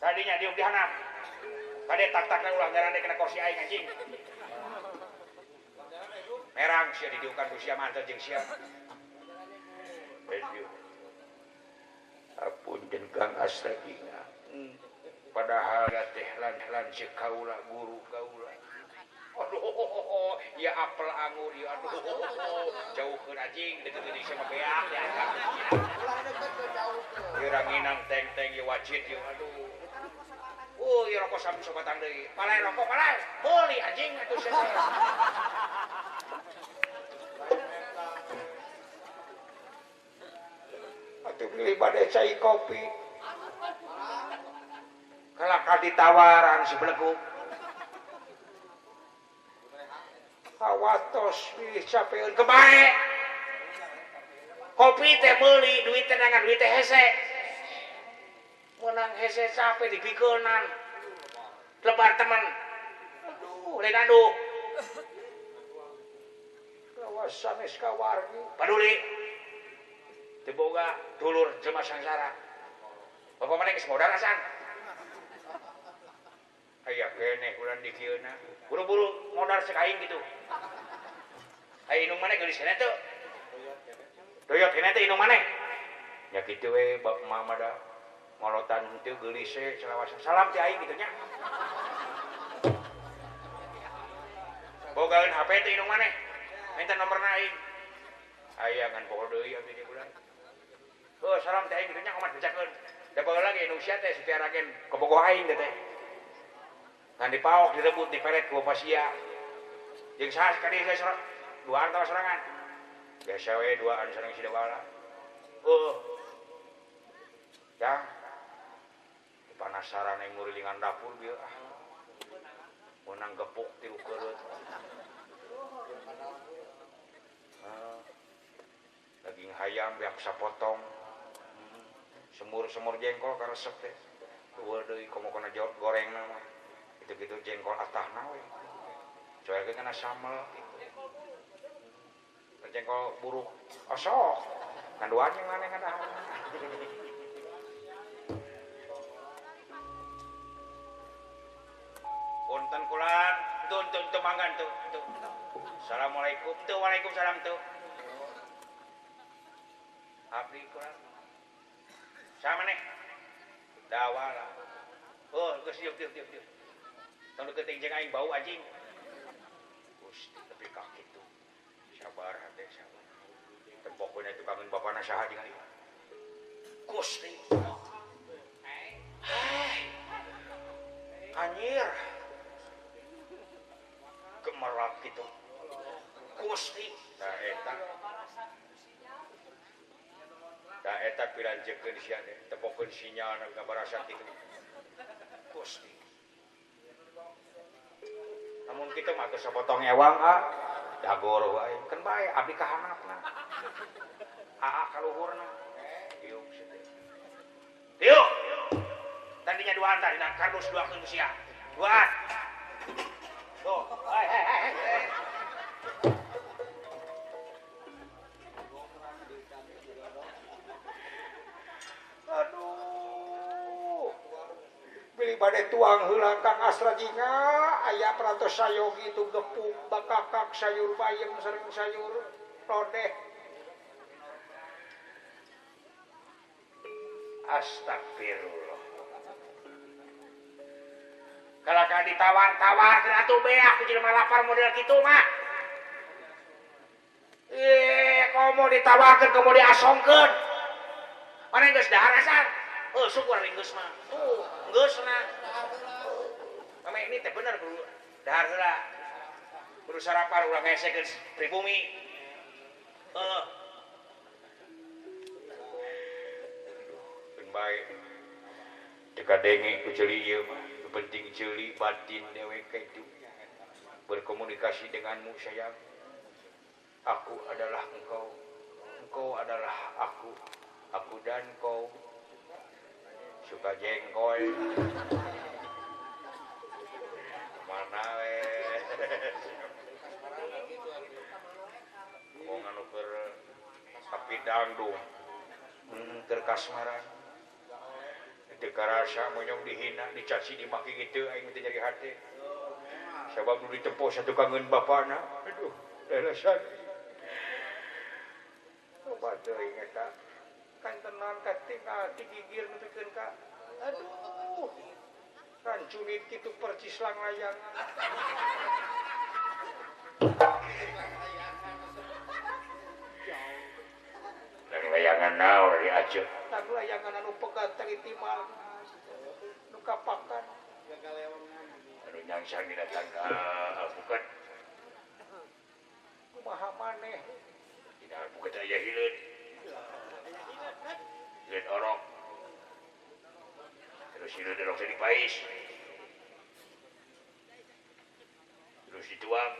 tadinya diuk dihanap kade tak-takna ulah ngarane kena kursi aing anjing merang sia didiukan ku sia mantel jeung sia apunten Kang Asradina padahal teh lan cek kaula guru kaula aduh ya apel anggur ya aduh jauhkeun anjing deukeut sama beak ya urang inang teng-teng ya wajib ya aduh ya rokok sampe sobatan deui palai rokok palai meuli anjing atuh sia atuh beli bade cai kopi kalak ditawaran si beleguk awatos pilih capeun kebae kopi teh meuli duit teh nangan duit teh hese menang hese capek dipikeunnan lebar teman aduh lain aduh lawas sanes kawargi paduli teu boga dulur jelema sangsara bapak mana geus modal asan aya keneh ulan dikieuna buru-buru modal sekaing gitu aya inung maneh geulis keneh teu doyot keneh teh inung maneh nya kitu we bab mamada ngolotan teu geulis we selawasa salam ti aing kitu nya bogaeun HP teh inung maneh minta nomorna aing aya ngan pokok deui abdi di bulan salam teh aing kitu nya kumaha bejakeun da baheula lagi nu sia teh setiaragen kebogoh aing teh ngan dipaok direbut diperet ku pasia jeung saha sekali duaan tawa sorangan biasa we duaan sareng si dewala ya panasaran yang ngurilingan dapur bieu menang gepuk tilu kereut daging hayam beak sapotong semur jengkol karesep teh eueuh deui komo-kona gorengna mah gitu jengkol atahna we coyake kana samel jengkol buruk osok kanduan yang maneh kana punten kulan tuh manggan tuh assalamualaikum tuh waalaikumsalam tuh abdi kulan sama nih dawala geus diuk tong deukeut jeung aing bau anjing Gusti tapi ka kitu sabar hate sabar tempokeun itu kangen bapana saha jeung ieu Gusti anjir gemerlap kitu Gusti da eta pilanjekeun sia teh tempokeun sinyalna ngabarasa kitu Gusti namun kita mah geus sapotong ewang dagor wae kan bae abdi ka handapna ka luhurna diuk situ diuk tadinya duaan tadi na kardus duakeun sia duaan tuh pilih bade tuang heula Kang Asradina aya perantos sayogi itu gepuk bakakak sayur bayam sareng sayur lodeh astagfirullah kalaka ditawar-tawarkeun atuh beak ku jelema lapar model kitu mah komo ditawarkeun komo diasongkeun mana geus dahar asan syukur geus mah geus na mame ini teh bener kudu dahar heula kudu sarapan ulah ngesekeun pribumi pun bae teu kadenge ku ceuli ieu mah penting ceuli batin dewek itu berkomunikasi denganmu sayang aku adalah engkau adalah aku dan kau suka jengkol mana we mau nganuker tapi dangdung keur kasmaran teu teka rasa monyong dihina dicaci dimaki gitu aing teh jadi hati sabab nu ditempo satu kangen bapana aduh dalasan coba teuing eta kan tenan katingal digigir nepikeun ka aduh rancunit kitu percis lang layangan layangan naon di ajeun tang layangan anu pegat teh timal nu kapakan anu nyangsang dina tangga alpukat kumaha maneh dina alpukat aya hileud hileud orok terus hileud orok teh dipais terus dituang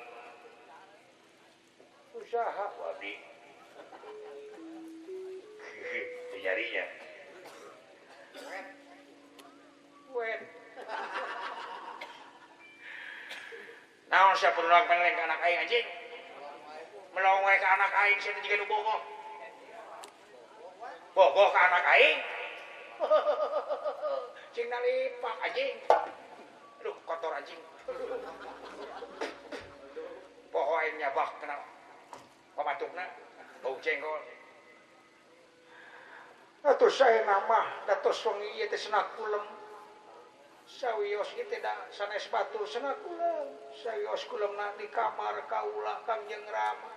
usaha wabdi nyarinya wet naon sia perlu peleng ke anak aing anjing melong we ke anak aing sia teh jiga nu bogoh ke anak aing cing nalipak anjing aduh kotor anjing poho aing nyabak kena pamatukna bau jengkol atuh saena mah datos wengi ieu teh senakulem sawios ieu teh da sanes batur senakulem sawios kulemna di kamar kaula Kangjeng Rama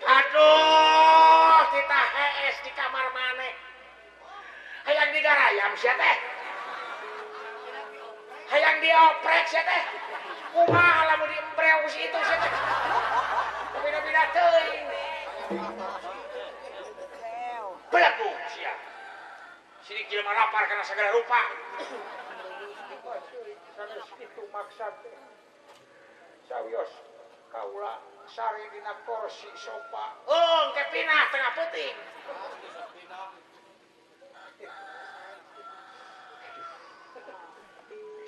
aduh kita hees di kamar maneh hayang digarayam sia teh hayang dioprek sia teh kumaha lamun diembreus itu sia teh bina-bina teuing belagu sia sidik jelema lapar kana sagala rupa sanes kitu maksad teh sawios kaula sari dina kursi sofa engke pinah tengah peuting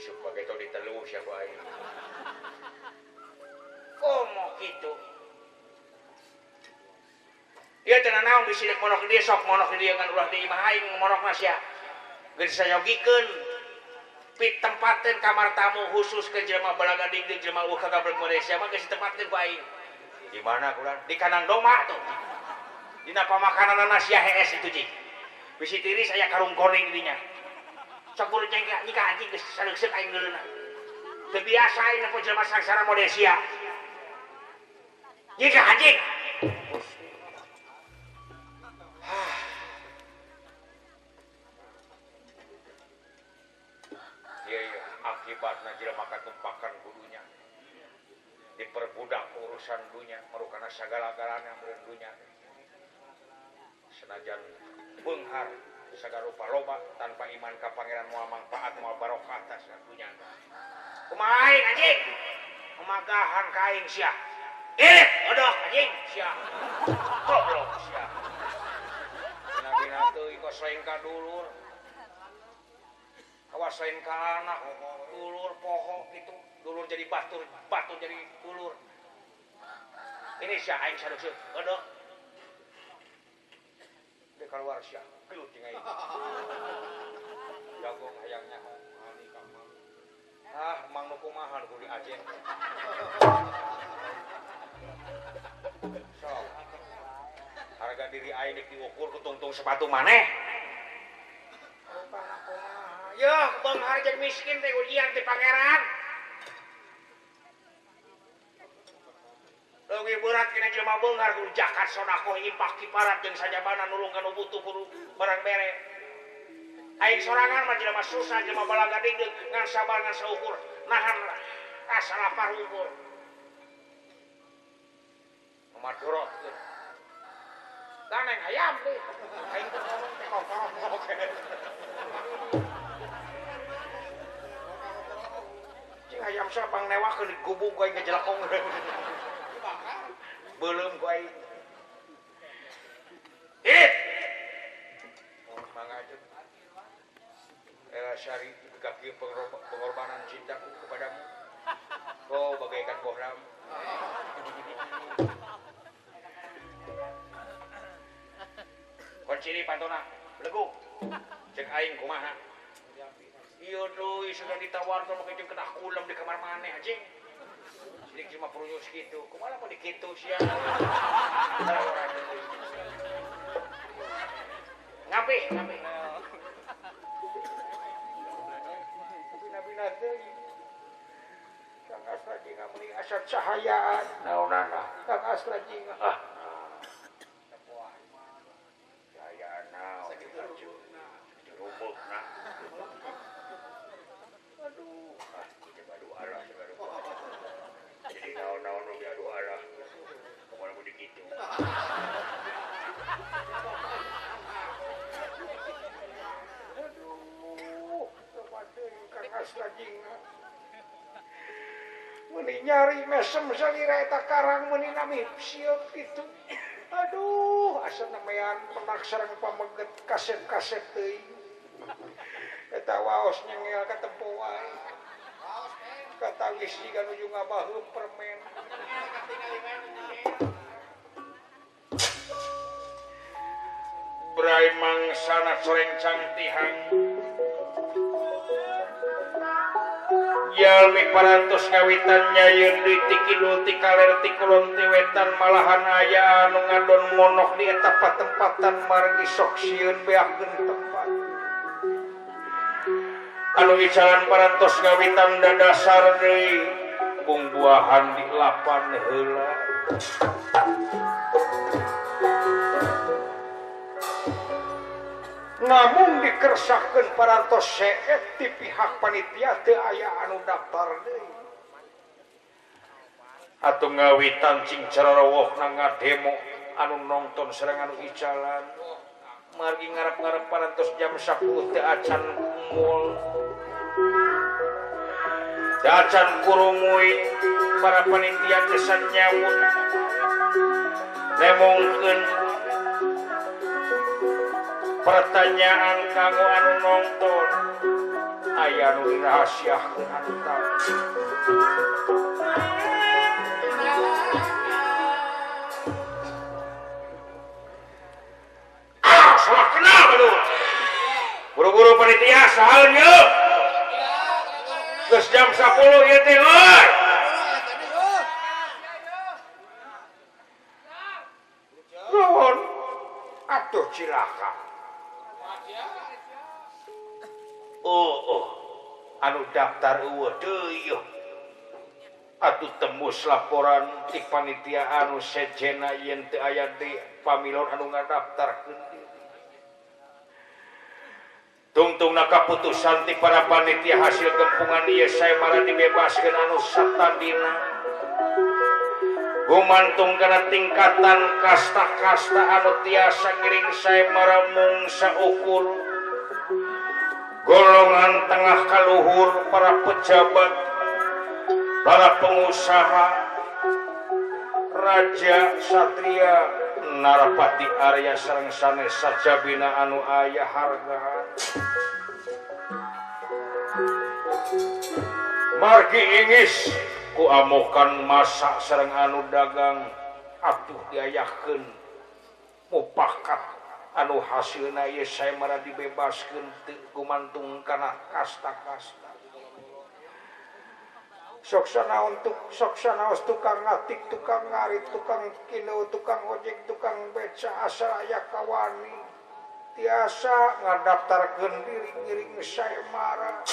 isuk bage tong ditelu sia ku aing komo kitu ieu teh naon bisi dek monok di dia sok monok di dia ngan ulah di imah aing monokna sia geus sayogikeun pit tempateun kamar tamu khusus ke jelema balaga digdeug jelema ulah kagabreg Malaysia mah geus ditempateun ku aing di mana kurang di kanan doma tuh dina pamakananna sia hees itu cing bisi tiris aya karung koning dinya sok buru nyengka nyika anjing geus sareuseuh aing ngeuleuna teu biasa aing poe jelema sangsara Malaysia nyika anjing akibatna jelema katumpakan kudunya diperbudak urusan dunia marukana sagala-galana meureun dunya senajan beunghar sagala rupa loba tanpa iman ka pangeran moal manfaat moal barokah tas dunya kumaha aing anjing memagahan ka aing sia odok anjing sia goblok sia bina-bina teuing kosoeng ka dulur kawasain ka anak dulur poho gitu dulur jadi batur jadi dulur ini sia aing sareuseuh odok de keluar sia gelut jeung aing jagung hayangnya ani ka mang mang nu kumaha nu di ajen so harga diri aing dik diukur ku tungtung sepatu maneh yah, beunghar jeung miskin teh ujian ti pangeran. Leuwih berat kena jelema beunghar kudu zakat sedekah infak kifarat jeung sajabana nulung kana butuh kudu barang bere. Aing sorangan mah jelema susah jelema balaga digdeug ngan sabar ngan saukur nahan rasa lapar unggul. Mamadorot. Ganeng hayam deui. Aing teh ngomong teh kokorok oke. Ayam sapang newakeun digubung ku aing ngejelekong. Beuleum ku aing. Mangajeun. Syari kaki pengorbanan cintaku kepadamu. Kau bagaikan bohram. ciri pantona legu cek aing kumaha iya doi sudah ditawarkan pakai jeung kedah kulam di kamar maneh anjing sidik cuma perlu segitu kumaha mau dikitu sia ngapi bina-bina teh kang asra jinga meuli asal cahayaan naonana kang asra jinga cahayaan naon dirubukna aduh coba doa lah jadi naon-naon nu doa lah kumaha mau dikitu meni nyari mesem salira eta karang meni nami sieup kitu aduh asa namean penak sareng pameget kaset-kaset teuing eta waos nyengel ka tempo wae katawis jiga nuju ngabaheum permen Brai mangsana sorencang tihang Yalmi parantos ngawitan nyayeun deui ti kidul ti kaler ti kulon ti wetan malahan aya anu ngadon monok di eta patempatan margi sok sieun beakeun tempat anu icalan parantos ngawitan dadasar deui bungbuahan di lapan heula namun dikersakeun parantos seet ti pihak panitia teu aya anu daftar deui atuh ngawitan cing cararowokna ngademo anu nongton sareng anu icalan margi ngarep-ngarep parantos jam 10 teu acan mul teu acan kurumuy para panitia geus nyawut nemongkeun pertanyaan kanggo anu nonton aya anu dirahasiakeun anu tahu salah kenal baduh buru-buru panitia sahaeun yeuh geus jam 10 ieu teh euy nuhun atuh cilaka anu daftar eueuh deui atuh tembus laporan ti panitia anu sejena yen teu aya di pamilon anu ngadaftarkeun diri tungtungna kaputusan ti para panitia hasil gempungan ieu saemara dibebaskeun anu satandina gumantung kana tingkatan kasta-kasta anu tiasa ngiring saemara mung saukur golongan tengah kaluhur para pejabat para pengusaha raja satria narapati Arya sareng sanes sajabina anu aya hargaan margi ingis ku amokan masak sareng anu dagang atuh diayahkeun mupakat anu hasilna ieu saemara dibebaskeun teu gumantung kana kasta-kasta sok sanaon tukang ngatik tukang ngarit tukang kineu tukang ojek tukang beca asal aya kawani tiasa ngadaftarkeun diri ngiring saemara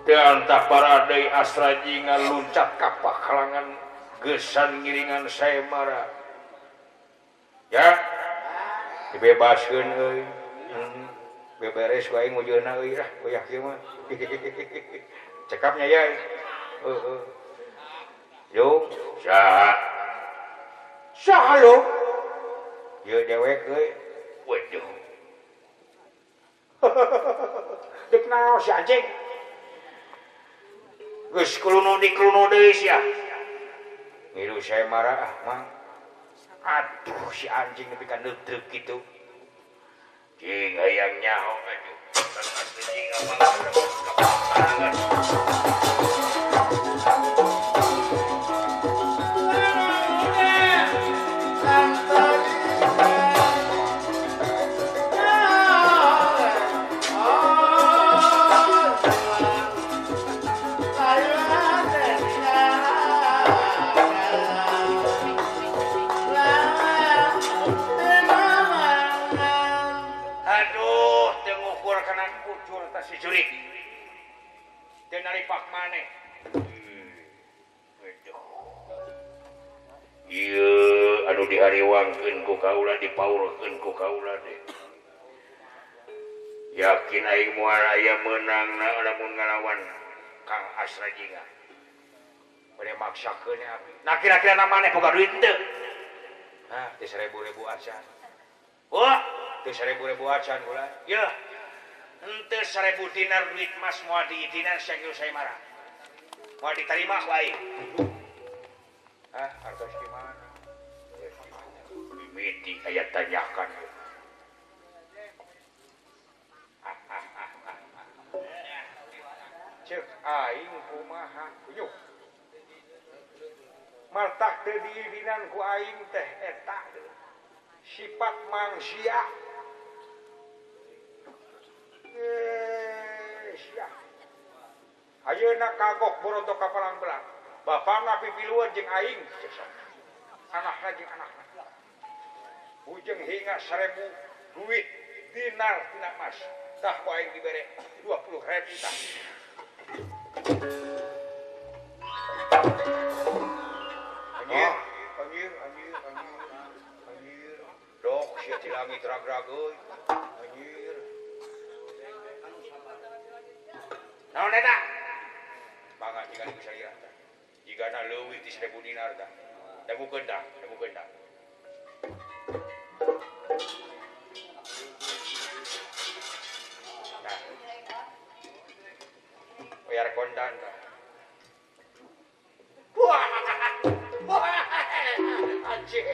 dan tak para deui asra jinga luncat ka pakalangan gesan ngiringan saemara ya dibebaskeun euy beberes wae ngujeuna euy lah goyah kieu mah cekapnya ya yo saha lo ieu dewek euy waduh deuk naon si anjing geus kulunu deui sia ngilu saya marah mang aduh si anjing nepi ka neuteuk kitu cing hayang nyaho aduh asli cing amang kapangan Aduh, tengukur kena kucur tas si jurik. Teu nalipak maneh. Ieu anu dihariwangkeun ku kaula dipaurkeun ku kaula deh. Yakin aing moal aya meunangna lamun ngalawan Kang Asra Jingga. Bade maksakeun abdi. Nah kira-kira maneh boga duit teu? Hah, teu 1000 acan. Wah, teu 1000 acan kula. Yeuh. Henteu 1000 dinar duit mas moal diidinan sakieu saya marah. Moal diterima ku aing. Hah, hartos di mana? Mimiti aya tanyakan. Cek aing kumaha? Yuh. Maltak teu diidinan ku aing teh eta sifat manusia. Sia. Ayeuna kagok borontok ka palang belang. Bapana pipiluan jeung aing. Anakna jeung anakna. Ujung hinga 1000 duit dinar tina mas. Tah ku aing dibere 20.000 tah. Anjir. Dok sia ti langit ragrag euy. Anjir. Naon eta? Mangga jika bisa lihat. Jika na leuwih ti 1000 dinar tah. Dagukeun tah. Nah. Bayar kontan tah. Wah. Anjir.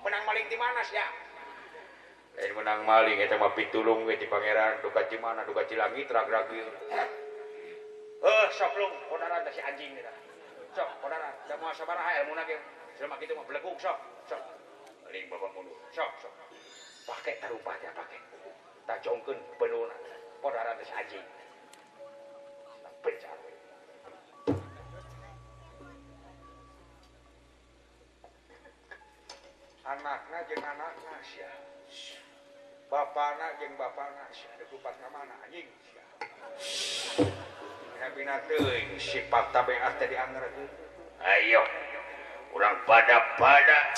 Menang maling di mana sih ya? Lain menang maling eta mah pitulung we ti pangeran duka di mana duka di langit ragrag ieu. Sok lu kodaran si anjing eta. Sok kodaran da moal sabaraha ilmuna ge. Jelema kitu mah belegug sok. Aling bapak mundur. Sok. Pake tarupa teh pake. Ta jongkeun penuhna. Kodaran si anjing. Pencar. Anakna jeung anakna sia. Bapana jeung bapana sia dekupat ka mana anjing sia. Bina teuing sifat tabeat teh dianggereun. Ayo. Urang pada-pada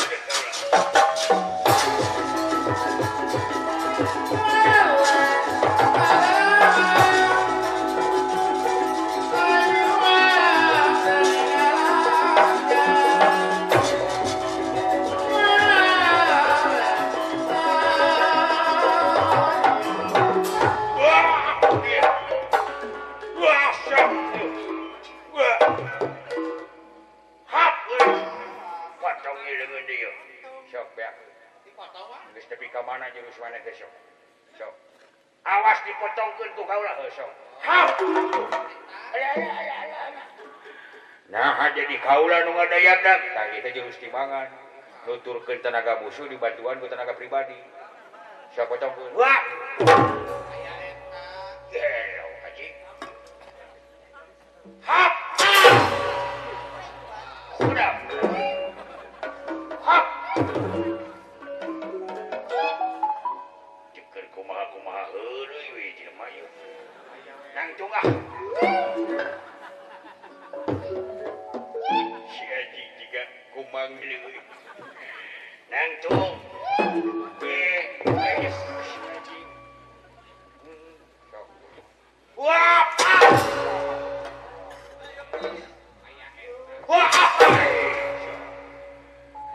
mana jurus mana ke sok. Awas dipotongkeun ku kaula sok. Hap. Nah, jadi kaula nu ngadayadak, tah kita jurus timangan. Nuturkeun tenaga musuh dibantuan ku tenaga pribadi. Sok potongkeun. Wah. Aya eta. Gelo haji. Hap. Sudah. Hap. Kumaha heureuy we jelema ieu. Nang cungah. Si anjing jiga kumang deui. Nang cung. Si anjing. Wah. Wah.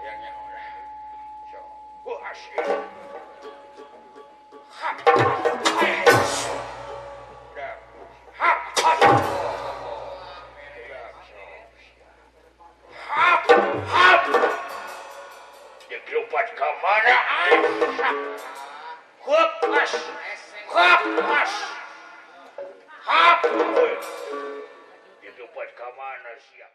Ayangnya ora. Sok. Wah asyik. Hap! Itu buat ke mana siap?